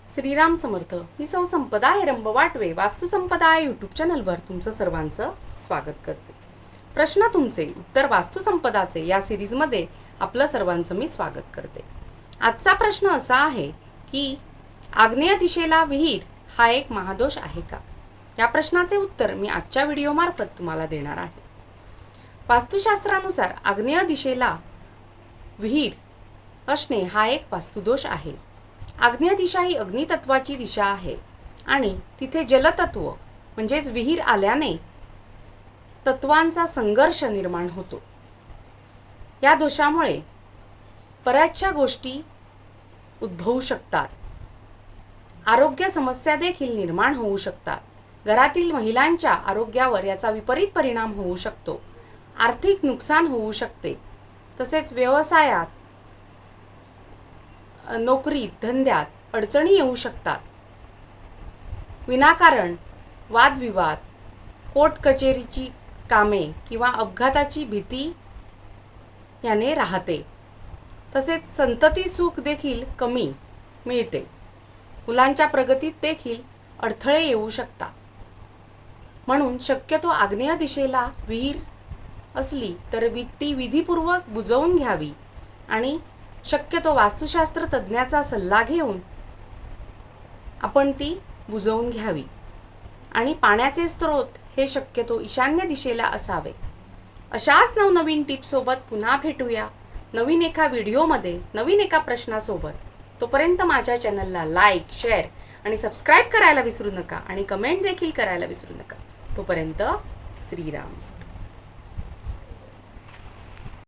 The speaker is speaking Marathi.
श्रीराम समर्थ. मी सौ संपदा हेरंब वाटवे वास्तुसंपदा या यूट्यूब चॅनलवर तुमचं सर्वांचं स्वागत करते. प्रश्न तुमचे उत्तर वास्तुसंपदाचे या सिरीजमध्ये आपलं सर्वांचं मी स्वागत करते. आजचा प्रश्न असा आहे की आग्नेय दिशेला विहीर हा एक महादोष आहे का? या प्रश्नाचे उत्तर मी आजच्या व्हिडिओमार्फत तुम्हाला देणार आहे. वास्तुशास्त्रानुसार आग्नेय दिशेला विहीर असणे हा एक वास्तुदोष आहे. आग्नेय दिशा ही अग्नितत्वाची दिशा आहे आणि तिथे जलतत्व म्हणजेच विहीर आल्याने तत्वांचा संघर्ष निर्माण होतो. या दोषामुळे बऱ्याचशा गोष्टी उद्भवू शकतात. आरोग्य समस्या देखील निर्माण होऊ शकतात. घरातील महिलांच्या आरोग्यावर याचा विपरीत परिणाम होऊ शकतो. आर्थिक नुकसान होऊ शकते. तसेच व्यवसायात, नोकरीत, धंद्यात अडचणी येऊ शकतात. विनाकारण वादविवाद, कोर्ट कचेरीची कामे किंवा अपघाताची भीती याने राहते. तसेच संतती सुख देखील कमी मिळते. मुलांच्या प्रगतीत देखील अडथळे येऊ शकतात. म्हणून शक्यतो आग्नेय दिशेला विहीर असली तर ती विधीपूर्वक बुजवून घ्यावी आणि शक्यतो वास्तुशास्त्र तज्ज्ञाचा सल्ला घेऊन आपण ती बुजवून घ्यावी. आणि पाण्याचे स्रोत हे शक्यतो ईशान्य दिशेला असावे. अशाच नवनवीन टिप्ससोबत पुन्हा भेटूया नवीन एका व्हिडिओमध्ये नवीन एका प्रश्नासोबत. तोपर्यंत माझ्या चॅनलला लाईक, शेअर आणि सबस्क्राईब करायला विसरू नका आणि कमेंट देखील करायला विसरू नका. तोपर्यंत श्रीराम.